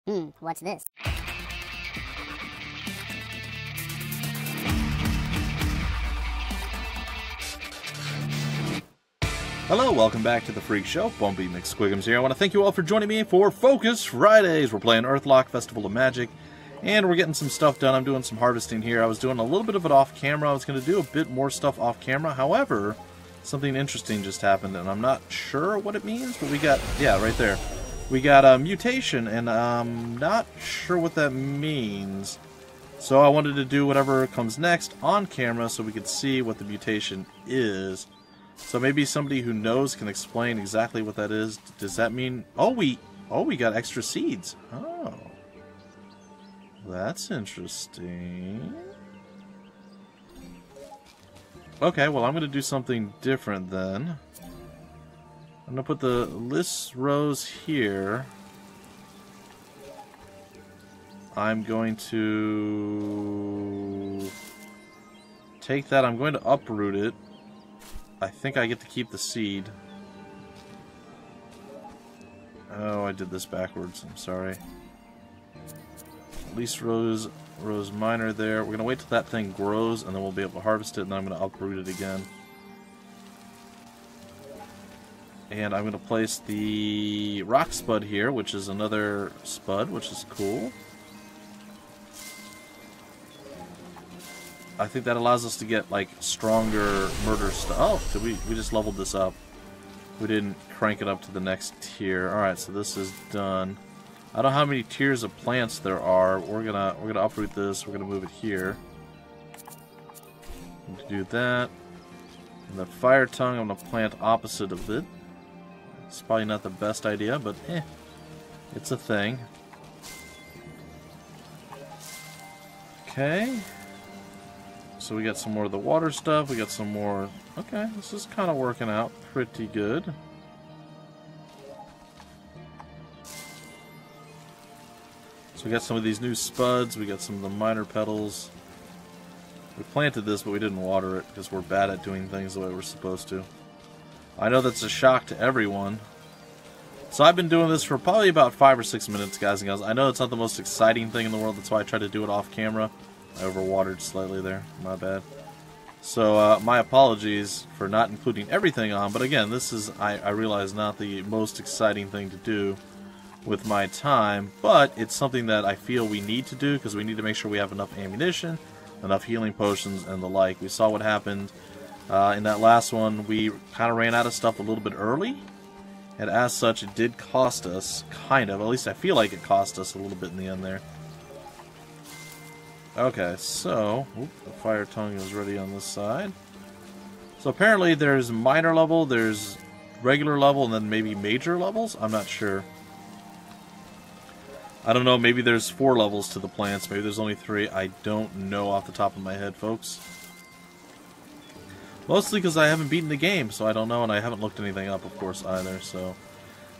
What's this? Hello, welcome back to the Freak Show. Bumpy McSquigums here. I want to thank you all for joining me for Focus Fridays. We're playing Earthlock Festival of Magic, and we're getting some stuff done. I'm doing some harvesting here. I was doing a little bit of it off camera. I was going to do a bit more stuff off camera. However, something interesting just happened, and I'm not sure what it means, but we got, yeah, right there. We got a mutation, and I'm not sure what that means. So I wanted to do whatever comes next on camera so we could see what the mutation is. So maybe somebody who knows can explain exactly what that is. Does that mean... Oh, we got extra seeds. Oh. That's interesting. Okay, well, I'm going to do something different then. I'm going to put the list rows here. I'm going to take that. I'm going to uproot it. I think I get to keep the seed. Oh, I did this backwards. I'm sorry. Least rows minor there. We're going to wait till that thing grows, and then we'll be able to harvest it, and then I'm going to uproot it again. And I'm going to place the rock spud here, which is another spud, which is cool. I think that allows us to get, like, stronger murder stuff. Oh, we just leveled this up. We didn't crank it up to the next tier. Alright, so this is done. I don't know how many tiers of plants there are. We're gonna uproot this. We're gonna move it here. I'm gonna do that. And the fire tongue, I'm gonna plant opposite of it. It's probably not the best idea, but it's a thing. Okay. So we got some more of the water stuff. We got some more... Okay, this is kind of working out pretty good. So we got some of these new spuds. We got some of the minor petals. We planted this, but we didn't water it because we're bad at doing things the way we're supposed to. I know that's a shock to everyone. So I've been doing this for probably about 5 or 6 minutes, guys and gals. I know it's not the most exciting thing in the world. That's why I try to do it off camera. I overwatered slightly there. My bad. So my apologies for not including everything on. But again, this is, I realize, not the most exciting thing to do with my time. But it's something that I feel we need to do because we need to make sure we have enough ammunition, enough healing potions, and the like. We saw what happened in that last one. We kind of ran out of stuff a little bit early. And as such, it did cost us, kind of. At least I feel like it cost us a little bit in the end there. Okay, so... the fire tongue is ready on this side. So apparently there's minor level, there's regular level, and then maybe major levels? I'm not sure. I don't know, maybe there's 4 levels to the plants, maybe there's only 3. I don't know off the top of my head, folks. Mostly because I haven't beaten the game, so I don't know, and I haven't looked anything up, of course, either, so...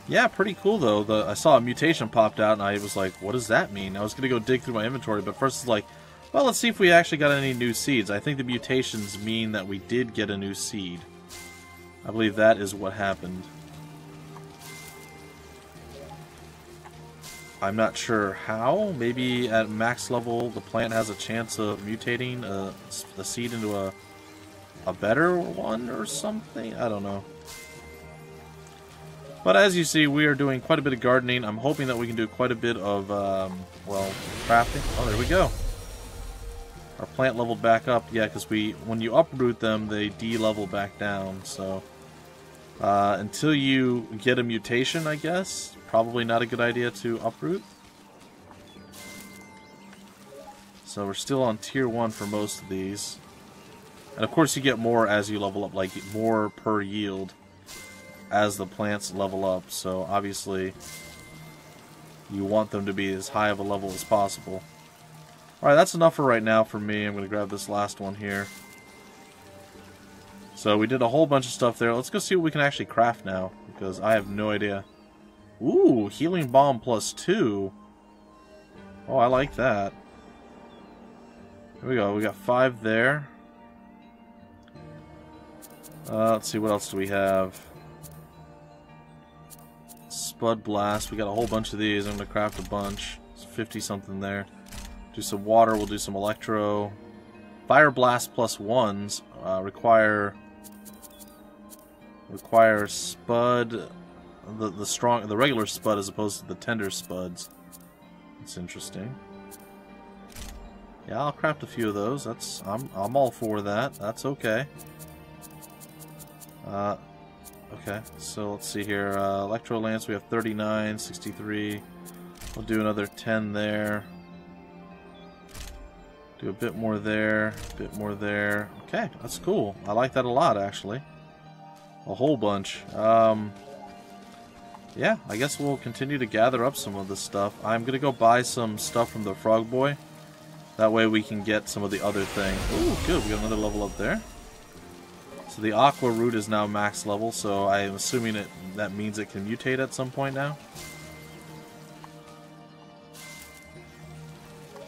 Yeah, pretty cool, though. I saw a mutation popped out, and I was like, what does that mean? I was going to go dig through my inventory, but first it's like, well, let's see if we actually got any new seeds. I think the mutations mean that we did get a new seed. I believe that is what happened. I'm not sure how. Maybe at max level, the plant has a chance of mutating the seed into a better one or something? I don't know. But as you see, we are doing quite a bit of gardening. I'm hoping that we can do quite a bit of, well, crafting. Oh, there we go. Our plant leveled back up. Yeah, because when you uproot them, they de-level back down. So, until you get a mutation, I guess, probably not a good idea to uproot. So we're still on tier 1 for most of these. And of course you get more as you level up, like more per yield as the plants level up. So obviously you want them to be as high of a level as possible. Alright, that's enough for right now for me. I'm going to grab this last one here. So we did a whole bunch of stuff there. Let's go see what we can actually craft now, because I have no idea. Ooh, healing bomb +2. Oh, I like that. Here we go. We got 5 there. Let's see, what else do we have? Spud Blast. We got a whole bunch of these. I'm going to craft a bunch. It's 50 something there. Do some water. We'll do some electro. Fire Blast plus ones require Spud, the regular Spud as opposed to the tender Spuds. That's interesting. Yeah, I'll craft a few of those. I'm all for that. That's okay. Okay, so let's see here. Electro Lance, we have 39, 63. We'll do another 10 there. Do a bit more there, a bit more there. Okay, that's cool. I like that a lot, actually. A whole bunch. Yeah, I guess we'll continue to gather up some of this stuff. I'm gonna go buy some stuff from the Frog Boy. That way we can get some of the other things. Ooh, good, we got another level up there. So the Aqua Root is now max level, so I'm assuming that means it can mutate at some point now.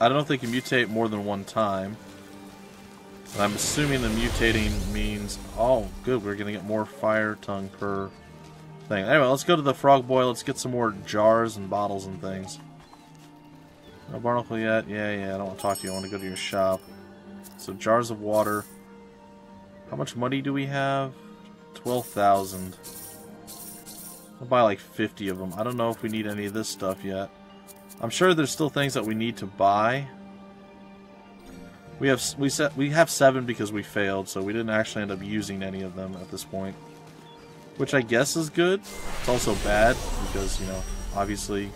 I don't know if they can mutate more than one time. And I'm assuming the mutating means... Oh, good, we're going to get more fire tongue per thing. Anyway, let's go to the Frog Boy. Let's get some more jars and bottles and things. No barnacle yet? Yeah, I don't want to talk to you. I want to go to your shop. So, jars of water. How much money do we have? 12,000. I'll buy like 50 of them. I don't know if we need any of this stuff yet. I'm sure there's still things that we need to buy. We have 7 because we failed, so we didn't actually end up using any of them at this point. Which I guess is good. It's also bad because, you know, obviously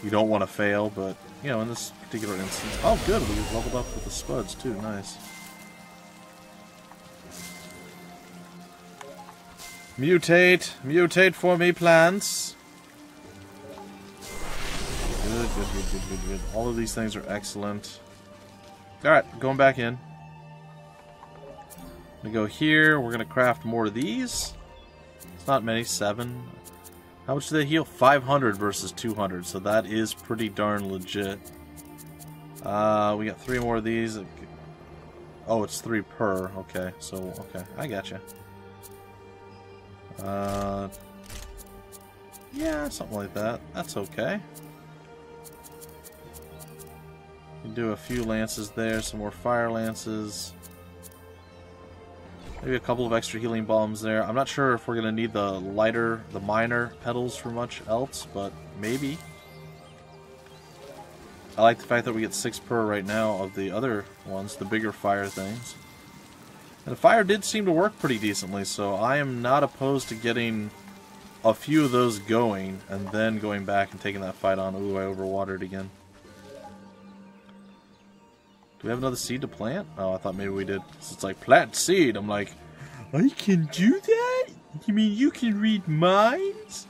you don't want to fail, but, you know, in this particular instance... Oh, good, we leveled up with the Spuds too, nice. Mutate! Mutate for me, plants! Good. All of these things are excellent. Alright, going back in. I'm gonna go here. We're gonna craft more of these. It's not many, 7. How much do they heal? 500 versus 200, so that is pretty darn legit. We got 3 more of these. Oh, it's 3 per. Okay, so, okay, I gotcha. Yeah, something like that. That's okay. You can do a few lances there, some more fire lances. Maybe a couple of extra healing bombs there. I'm not sure if we're going to need the minor petals for much else, but maybe. I like the fact that we get 6 per right now of the other ones, the bigger fire things. And the fire did seem to work pretty decently, so I am not opposed to getting a few of those going, and then going back and taking that fight on. Ooh, I overwatered again. Do we have another seed to plant? Oh, I thought maybe we did. So it's like, plant seed. I'm like, I can do that? You mean you can read minds?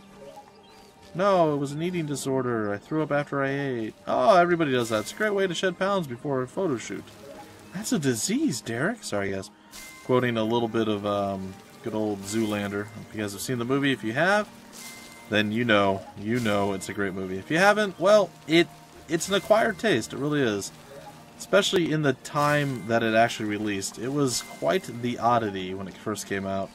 No, it was an eating disorder. I threw up after I ate. Oh, everybody does that. It's a great way to shed pounds before a photo shoot. That's a disease, Derek. Sorry, guys. Quoting a little bit of good old Zoolander. If you guys have seen the movie, if you have, then you know it's a great movie. If you haven't, well, it's an acquired taste. It really is. Especially in the time that it actually released. It was quite the oddity when it first came out.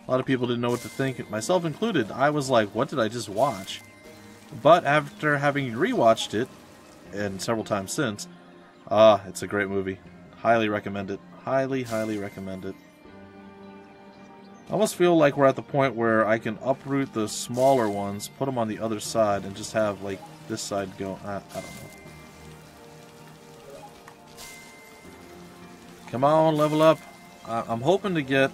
A lot of people didn't know what to think, myself included. I was like, what did I just watch? But after having rewatched it, and several times since, it's a great movie. Highly recommend it. Highly, highly recommend it. I almost feel like we're at the point where I can uproot the smaller ones, put them on the other side, and just have, like, this side go... I don't know. Come on, level up. I'm hoping to get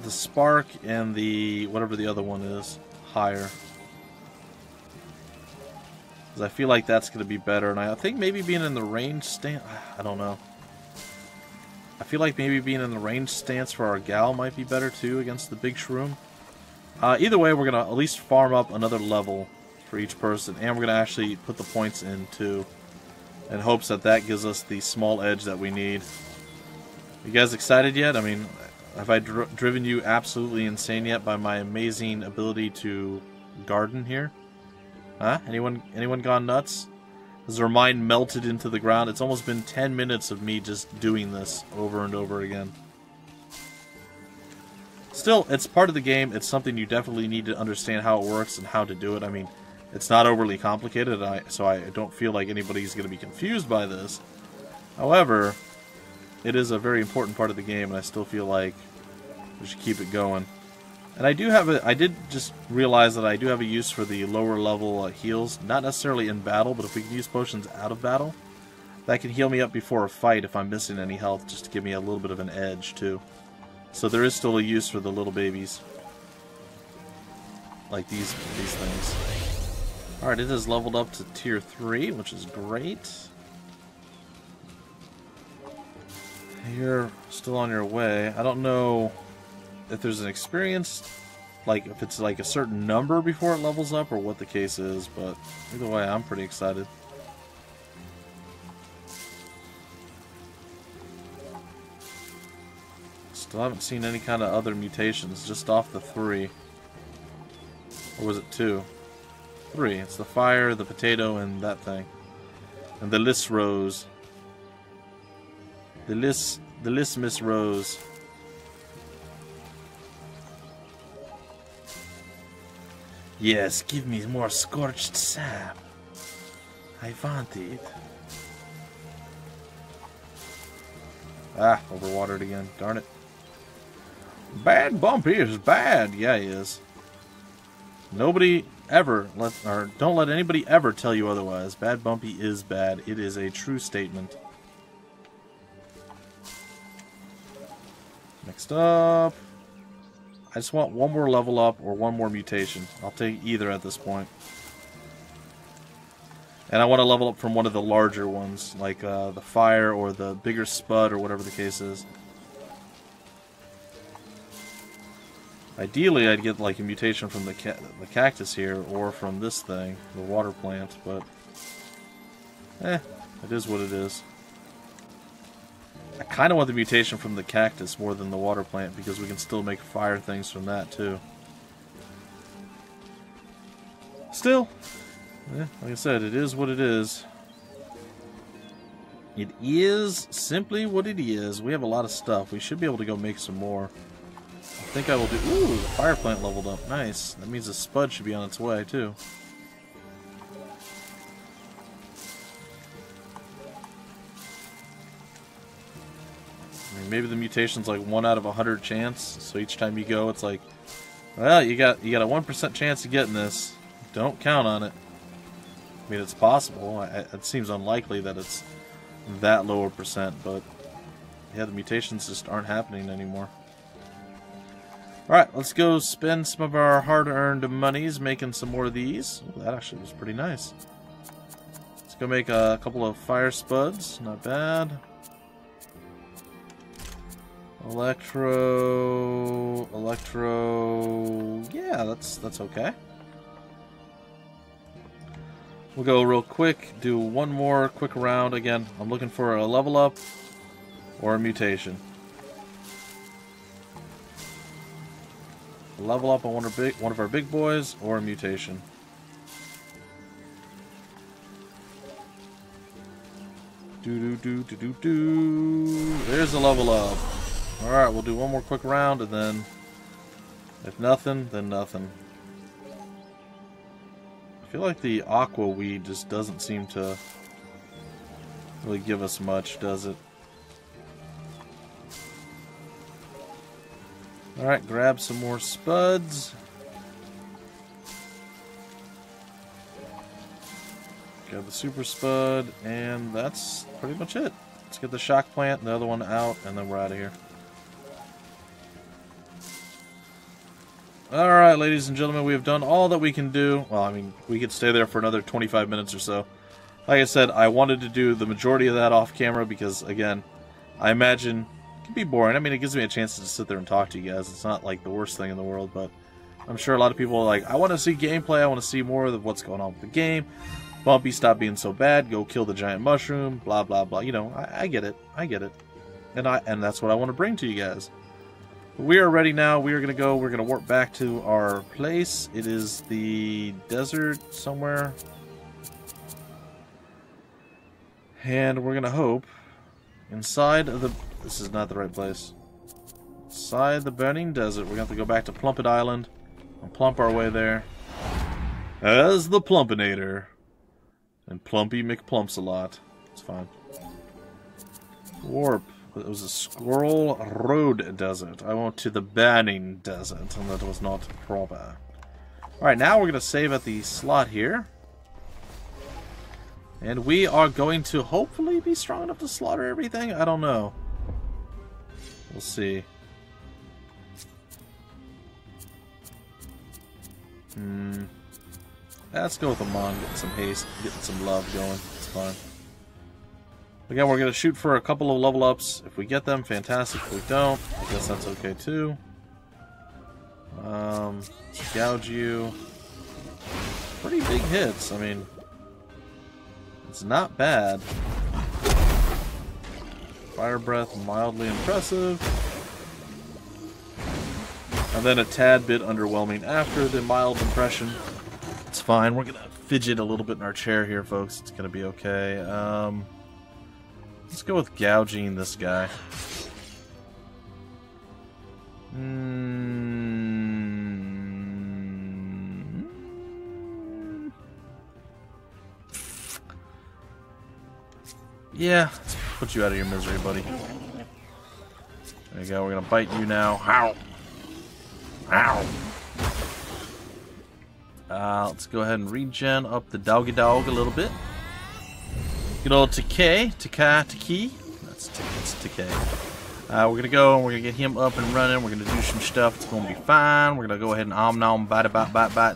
the spark and the whatever the other one is higher. Because I feel like that's going to be better. And I think maybe being in the range stance... I don't know. I feel like maybe being in the range stance for our gal might be better too against the big shroom. Either way, we're going to at least farm up another level for each person. And we're going to actually put the points in too. In hopes that that gives us the small edge that we need. You guys excited yet? I mean, have I driven you absolutely insane yet by my amazing ability to garden here? Huh? Anyone gone nuts? Has their mind melted into the ground? It's almost been 10 minutes of me just doing this over and over again. Still, it's part of the game. It's something you definitely need to understand how it works and how to do it. I mean, it's not overly complicated, so I don't feel like anybody's going to be confused by this. However, it is a very important part of the game, and I still feel like we should keep it going. And I did just realize that I do have a use for the lower level heals. Not necessarily in battle, but if we can use potions out of battle, that can heal me up before a fight if I'm missing any health, just to give me a little bit of an edge, too. So there is still a use for the little babies. Like these things. Alright, it is leveled up to tier 3, which is great. You're still on your way. I don't know if there's an experience, like if it's like a certain number before it levels up or what the case is, but either way, I'm pretty excited. Still haven't seen any kind of other mutations, just off the 3. Or was it 2? 3. It's the fire, the potato, and that thing. And the Lis Rose. The Lismus Rose. Yes, give me more scorched sap. I want it. Ah, overwatered again. Darn it. Bad Bumpy is bad. Yeah, he is. Nobody ever don't let anybody ever tell you otherwise. Bad Bumpy is bad. It is a true statement. Next up, I just want one more level up or one more mutation. I'll take either at this point. And I want to level up from one of the larger ones, like the fire or the bigger spud or whatever the case is. Ideally, I'd get like a mutation from the cactus here or from this thing, the water plant, but it is what it is. I kind of want the mutation from the cactus more than the water plant because we can still make fire things from that too. Still, like I said, it is what it is. It is simply what it is. We have a lot of stuff. We should be able to go make some more. I think I will do... Ooh, the fire plant leveled up. Nice. That means the spud should be on its way, too. I mean, maybe the mutation's like 1 out of 100 chance. So each time you go, it's like, well, you got a 1% chance of getting this. Don't count on it. I mean, it's possible. It seems unlikely that it's that lower percent, but yeah, the mutations just aren't happening anymore. Alright, let's go spend some of our hard-earned monies making some more of these. Ooh, that actually was pretty nice. Let's go make a couple of fire spuds. Not bad. Electro... Yeah, that's okay. We'll go real quick, do one more quick round. Again, I'm looking for a level up or a mutation. A level up on one of our big boys or a mutation. There's a level up. Alright, we'll do one more quick round and then if nothing, then nothing. I feel like the aqua weed just doesn't seem to really give us much, does it? Alright, grab some more spuds. Grab the super spud, and that's pretty much it. Let's get the shock plant and the other one out, and then we're out of here. Alright, ladies and gentlemen, we have done all that we can do. Well, I mean, we could stay there for another 25 minutes or so. Like I said, I wanted to do the majority of that off camera because, again, I imagine it can be boring. I mean, it gives me a chance to just sit there and talk to you guys. It's not like the worst thing in the world, but I'm sure a lot of people are like, I want to see gameplay. I want to see more of what's going on with the game. Bumpy, stop being so bad. Go kill the giant mushroom. Blah, blah, blah. You know, I get it. I get it. And that's what I want to bring to you guys. We are ready now. We are going to go. We're going to warp back to our place. It is the desert somewhere. And we're going to hope inside of the... This is not the right place. Outside the burning desert. We're going to have to go back to Plumpet Island and plump our way there. As the Plumpinator. And Plumpy McPlumps a lot. It's fine. Warp. It was a Squirrel Road Desert. I went to the Burning Desert, and that was not proper. Alright, now we're going to save at the slot here. And we are going to hopefully be strong enough to slaughter everything? I don't know. We'll see. Let's go with Amon, getting some haste, getting some love going. It's fine. Again, we're going to shoot for a couple of level ups. If we get them, fantastic. If we don't, I guess that's okay too. Gouge you. Pretty big hits. I mean, it's not bad. Fire breath, mildly impressive. And then a tad bit underwhelming after the mild impression. It's fine. We're going to fidget a little bit in our chair here, folks. It's going to be okay. Let's go with gouging this guy. Yeah, let's put you out of your misery, buddy. There you go. We're going to bite you now. Ow! Ow! Let's go ahead and regen up the doggy dog a little bit. Good old Takei. That's Takei. We're going to go and we're going to get him up and running. We're going to do some stuff. It's going to be fine. We're going to go ahead and nom bite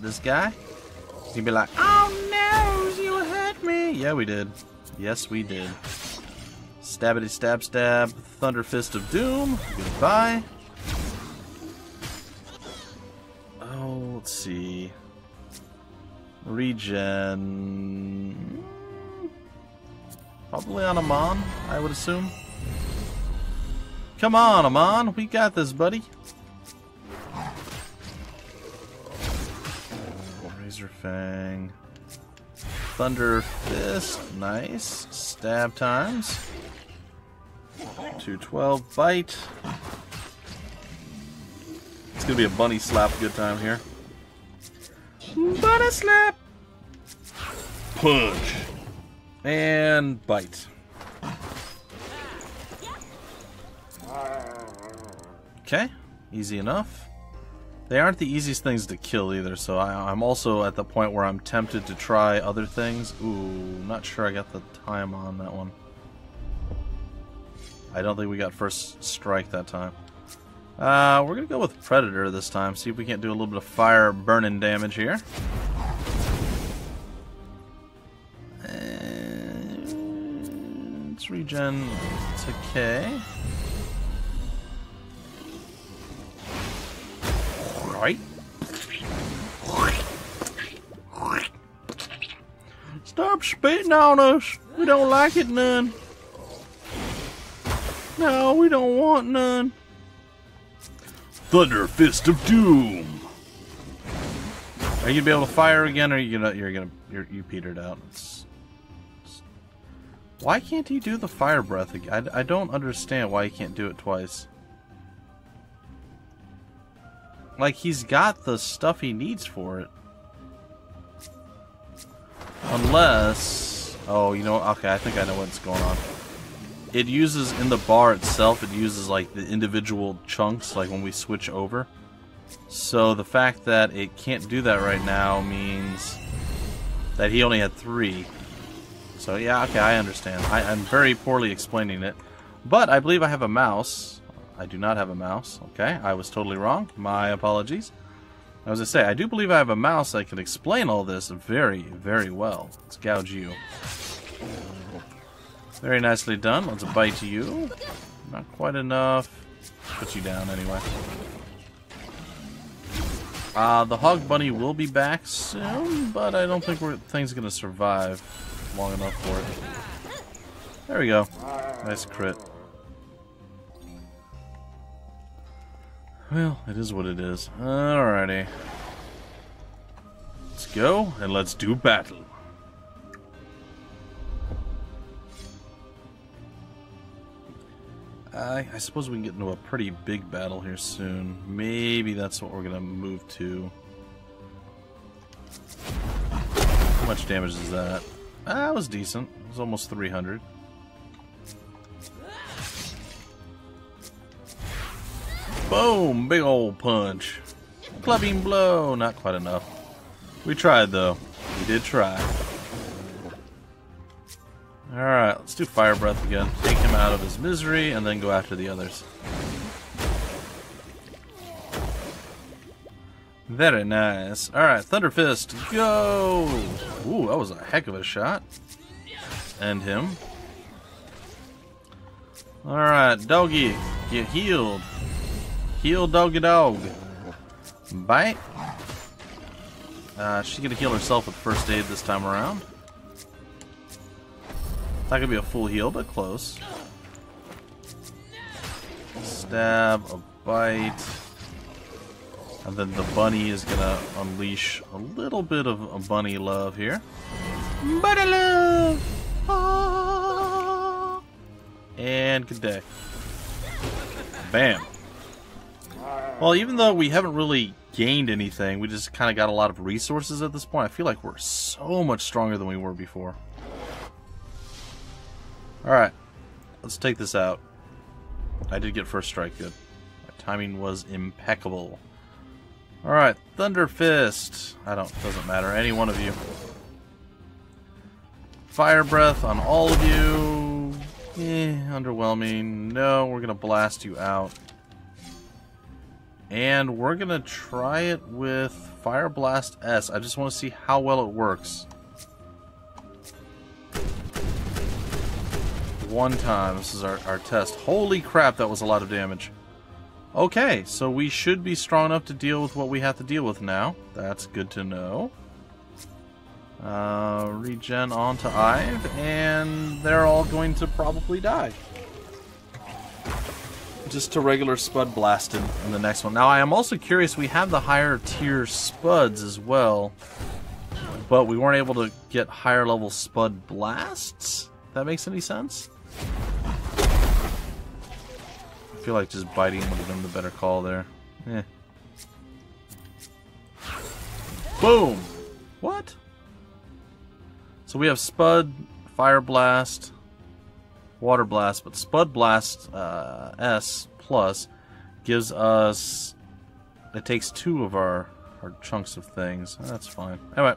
this guy. He's going to be like, oh no, you hurt me. Yeah, we did. Yes, we did. Stabbity stab stab. Thunder Fist of Doom. Goodbye. Oh, let's see. Regen. Probably on Amon, I would assume. Come on, Amon. We got this, buddy. Razor Fang. Thunder Fist. Nice. Stab times. 212 bite. It's going to be a bunny slap good time here. Bunny slap. Punch. And bite. Okay, easy enough. They aren't the easiest things to kill either, so I'm also at the point where I'm tempted to try other things. Ooh, not sure I got the time on that one. I don't think we got first strike that time. We're going to go with Predator this time, see if we can't do a little bit of fire burning damage here. Let's regen to K. Right. Stop spitting on us. We don't like it none. No, we don't want none. Thunder Fist of Doom. Are you gonna be able to fire again, or you petered out? Why can't he do the fire breath again? I don't understand why he can't do it twice. Like, he's got the stuff he needs for it. Unless... Oh, you know, okay, I think I know what's going on. It uses, in the bar itself, it uses, like, the individual chunks, like when we switch over. So the fact that it can't do that right now means that he only had 3. So, yeah, okay, I understand. I'm very poorly explaining it. But I believe I have a mouse. I do not have a mouse. Okay, I was totally wrong. My apologies. As I say, I do believe I have a mouse that can explain all this very, very well. Let's gouge you. Very nicely done. Let's bite you. Not quite enough. Put you down anyway. The Hog Bunny will be back soon, but I don't think thing's going to survive long enough for it. There we go. Nice crit. Well, it is what it is. Alrighty. Let's go, and let's do battle. I suppose we can get into a pretty big battle here soon. Maybe that's what we're gonna move to. How much damage is that? That was decent. It was almost 300. Boom! Big old punch. Clubbing blow. Not quite enough. We tried though. We did try. Alright, let's do Fire Breath again. Take him out of his misery and then go after the others. Very nice. Alright, Thunder Fist, go! Ooh, that was a heck of a shot. End him. Alright, doggy, get healed. Heal doggy dog. Bite. She's gonna heal herself with first aid this time around. Not gonna be a full heal, but close. Stab, a bite. And then the bunny is gonna unleash a little bit of a bunny love here. Bunny love! Ah! And good day. Bam. Well, even though we haven't really gained anything, we just kind of got a lot of resources at this point. I feel like we're so much stronger than we were before. Alright, let's take this out. I did get first strike good. My timing was impeccable. Alright, Thunder Fist. Doesn't matter, any one of you. Fire Breath on all of you. Underwhelming. No, we're gonna blast you out. And we're gonna try it with Fire Blast S. I just want to see how well it works. One time. This is our test. Holy crap, that was a lot of damage. Okay, so we should be strong enough to deal with what we have to deal with now. That's good to know. Regen onto Ive, and they're all going to probably die. Just to regular Spud Blasted in the next one. Now, I am also curious, we have the higher tier Spuds as well, but we weren't able to get higher level Spud Blasts? If that makes any sense? I feel like just biting would have been the better call there. Eh. Boom! What? So we have Spud, Fire Blast, Water Blast, but Spud Blast S plus gives us... It takes 2 of our chunks of things. That's fine. Anyway,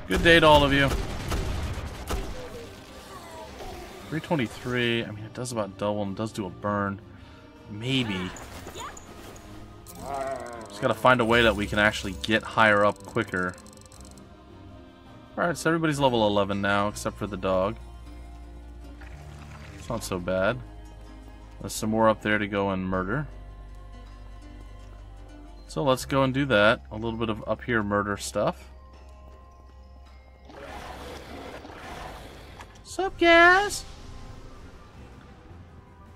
good day to all of you. 323, I mean, it does about double and does do a burn. Maybe. Just gotta find a way that we can actually get higher up quicker. Alright, so everybody's level 11 now, except for the dog. It's not so bad. There's some more up there to go and murder. So let's go and do that. A little bit of up here murder stuff. Sup, guys?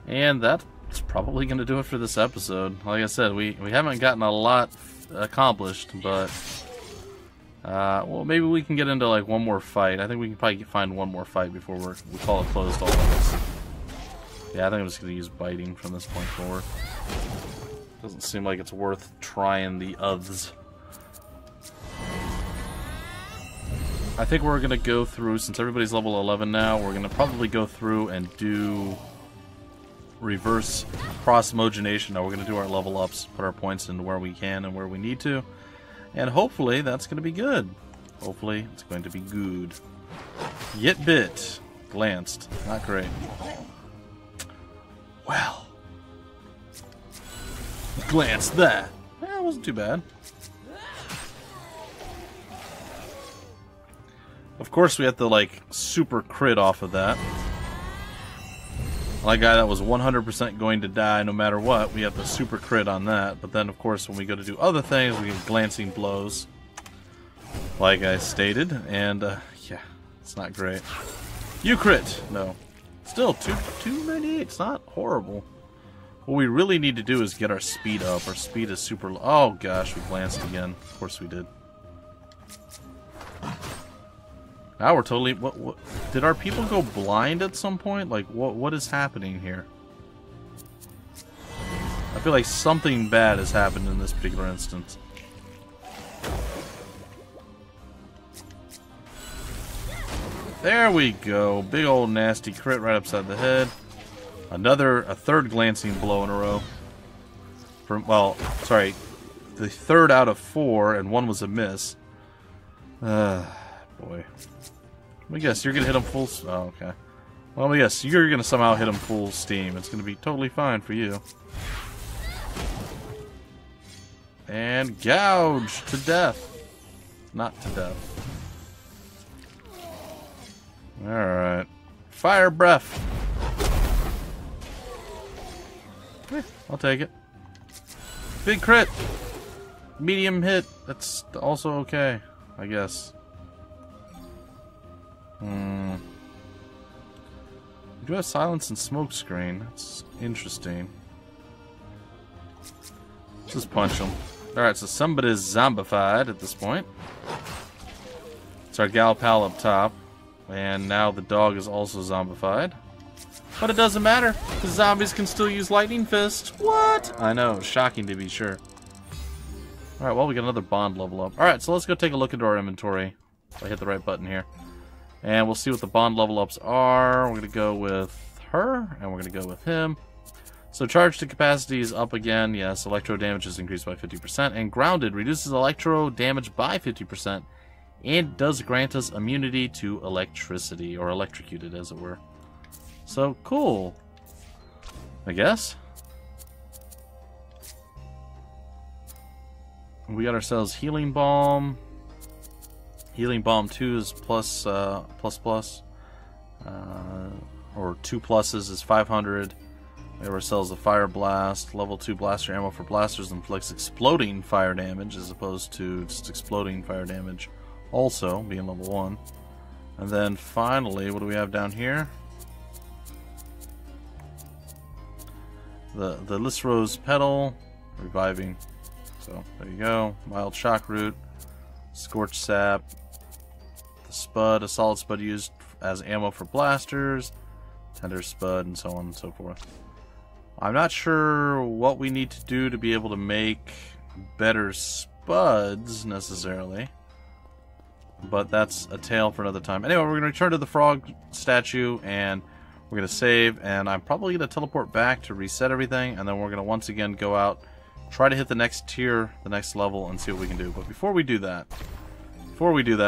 And that's probably going to do it for this episode. Like I said, we haven't gotten a lot accomplished, but... well, maybe we can get into like one more fight. I think we can probably find one more fight before we call it closed to all of this. Yeah, I think I'm just going to use biting from this point forward. Doesn't seem like it's worth trying the others. I think we're going to go through, since everybody's level 11 now, we're going to probably go through and do reverse cross-mogenation. Now we're going to do our level ups, put our points into where we can and where we need to. And hopefully that's going to be good. Hopefully it's going to be good. Get bit. Glanced. Not great. Well. Glance that. Yeah, it wasn't too bad. Of course we have to like super crit off of that. Like a guy that was 100% going to die no matter what, we have the super crit on that. But then of course when we go to do other things, we get glancing blows. Like I stated, and yeah, it's not great. You crit! No. Still, 298, it's not horrible. What we really need to do is get our speed up. Our speed is super low. Oh gosh, we glanced again. Of course we did. Now we're totally... What did our people go blind at some point? Like, what is happening here? I feel like something bad has happened in this particular instance. There we go. Big old nasty crit right upside the head. A third glancing blow in a row. Well, sorry. The third out of 4, and one was a miss. Boy. Let me guess, you're gonna hit him full... Oh, okay. Well, let me guess, you're gonna somehow hit him full steam. It's gonna be totally fine for you. And gouge to death. Not to death. Alright. Fire breath. I'll take it. Big crit. Medium hit. That's also okay, I guess. We do have silence and smoke screen. That's interesting. Let's just punch him. Alright, so somebody's zombified at this point. It's our gal pal up top. And now the dog is also zombified. But it doesn't matter, because zombies can still use lightning fist. What? I know, shocking to be sure. Alright, well, we got another bond level up. Alright, so let's go take a look into our inventory. If I hit the right button here. And we'll see what the bond level ups are. We're going to go with her, and we're going to go with him. So charge to capacity is up again. Yes, electro damage is increased by 50%. And grounded reduces electro damage by 50%. And does grant us immunity to electricity, or electrocuted as it were. So, cool. I guess. We got ourselves Healing Balm. Healing Balm 2 is plus, or 2 pluses is 500. We have ourselves a Fire Blast. Level 2 blaster ammo for blasters inflicts exploding fire damage as opposed to just exploding fire damage. Also, being level 1. And then finally, what do we have down here? The Lisrose Petal, reviving. So, there you go. Mild Shock Root, Scorch Sap, the Spud, a solid Spud used as ammo for blasters, Tender Spud, and so on and so forth. I'm not sure what we need to do to be able to make better Spuds, necessarily. But that's a tale for another time. Anyway, we're going to return to the frog statue, and we're going to save, and I'm probably going to teleport back to reset everything, and then we're going to once again go out, try to hit the next tier, the next level, and see what we can do. But before we do that,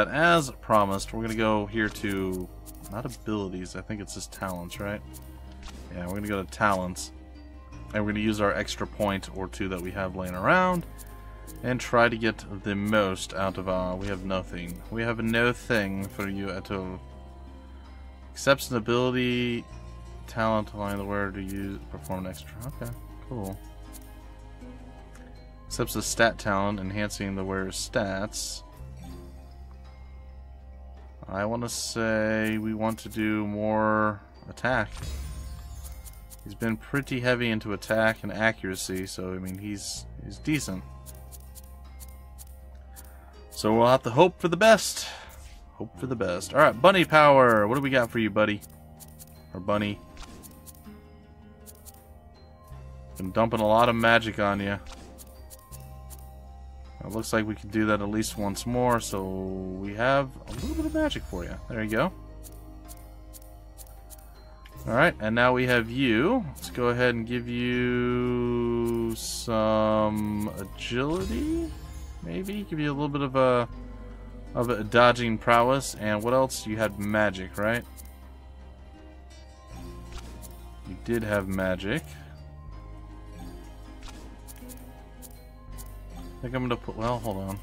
as promised, we're going to go here to, not abilities, I think it's just talents, right? Yeah, we're going to go to talents, and we're going to use our extra point or 2 that we have laying around, and try to get the most out of we have nothing. We have no thing for you at all. Accepts an ability, talent, allowing the wearer to use, perform an extra. Okay, cool. Accepts a stat talent, enhancing the wearer's stats. I want to say we want to do more attack. He's been pretty heavy into attack and accuracy, so I mean he's decent. So we'll have to hope for the best. Hope for the best. Alright, bunny power. What do we got for you, buddy? Or bunny? Been dumping a lot of magic on you. It looks like we can do that at least once more, so we have a little bit of magic for you. There you go. Alright, and now we have you. Let's go ahead and give you some agility. Maybe give you a little bit of a dodging prowess. And what else? You had magic, right? You did have magic. I think I'm gonna put. Well, hold on.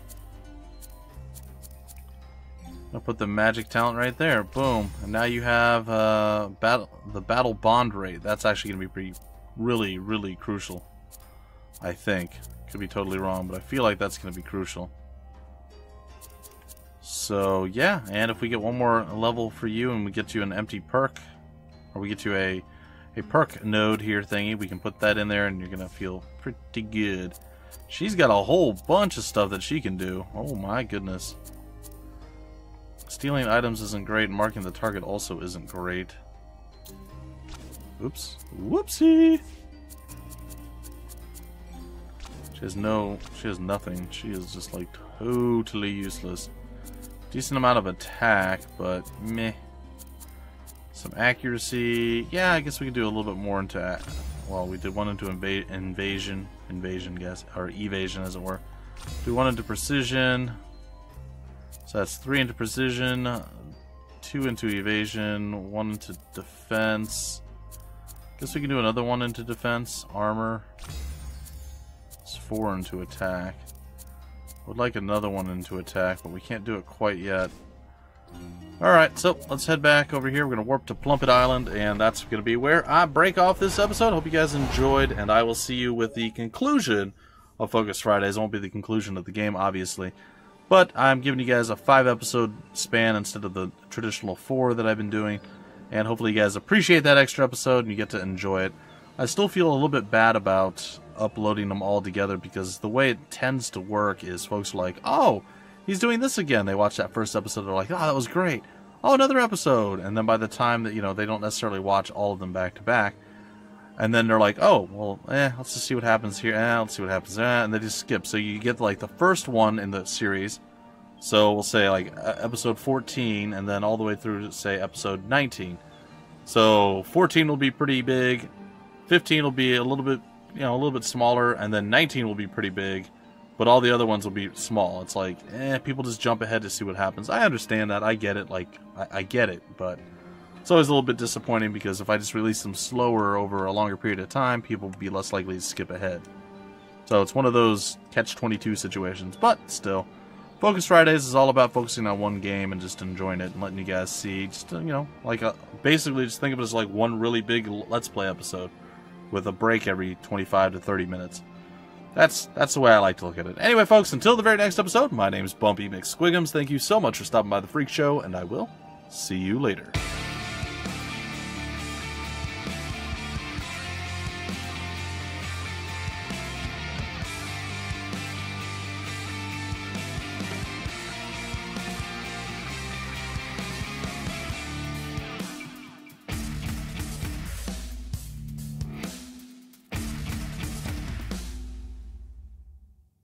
I'll put the magic talent right there. Boom. And now you have the battle bond rate. That's actually gonna be really crucial. I think. Could be totally wrong, but I feel like that's going to be crucial. So, yeah, and if we get one more level for you and we get you an empty perk, or we get you a perk node here thingy, we can put that in there and you're going to feel pretty good. She's got a whole bunch of stuff that she can do. Oh my goodness. Stealing items isn't great, marking the target also isn't great. Oops. Whoopsie! She has nothing. She is just like totally useless. Decent amount of attack, but meh. Some accuracy. Yeah, I guess we could do a little bit more into. Well, we did one into evasion, guess, or evasion, as it were. Do one into precision. So that's 3 into precision, 2 into evasion, 1 into defense. Guess we can do another 1 into defense, armor. It's 4 into attack. Would like another 1 into attack, but we can't do it quite yet. Alright, so let's head back over here. We're going to warp to Plumpet Island, and that's going to be where I break off this episode. Hope you guys enjoyed, and I will see you with the conclusion of Focus Fridays. It won't be the conclusion of the game, obviously. But I'm giving you guys a 5-episode span instead of the traditional 4 that I've been doing. And hopefully you guys appreciate that extra episode and you get to enjoy it. I still feel a little bit bad about uploading them all together because the way it tends to work is folks are like, oh, he's doing this again. They watch that first episode, they're like, oh, that was great. Oh, another episode. And then by the time that, they don't necessarily watch all of them back to back. And then they're like, oh, well, let's just see what happens here. Let's see what happens there. And they just skip. So you get like the first one in the series. So we'll say like episode 14 and then all the way through to say episode 19. So 14 will be pretty big. 15 will be a little bit smaller. And then 19 will be pretty big. But all the other ones will be small. It's like, people just jump ahead to see what happens. I understand that. I get it. Like, I get it. But it's always a little bit disappointing because if I just release them slower over a longer period of time, people will be less likely to skip ahead. So it's one of those catch-22 situations. But still, Focus Fridays is all about focusing on one game and just enjoying it and letting you guys see. Just, basically just think of it as like one really big Let's Play episode with a break every 25 to 30 minutes. That's the way I like to look at it. Anyway, folks, until the very next episode, my name's Bumpy McSquigums. Thank you so much for stopping by the Freak Show, and I will see you later.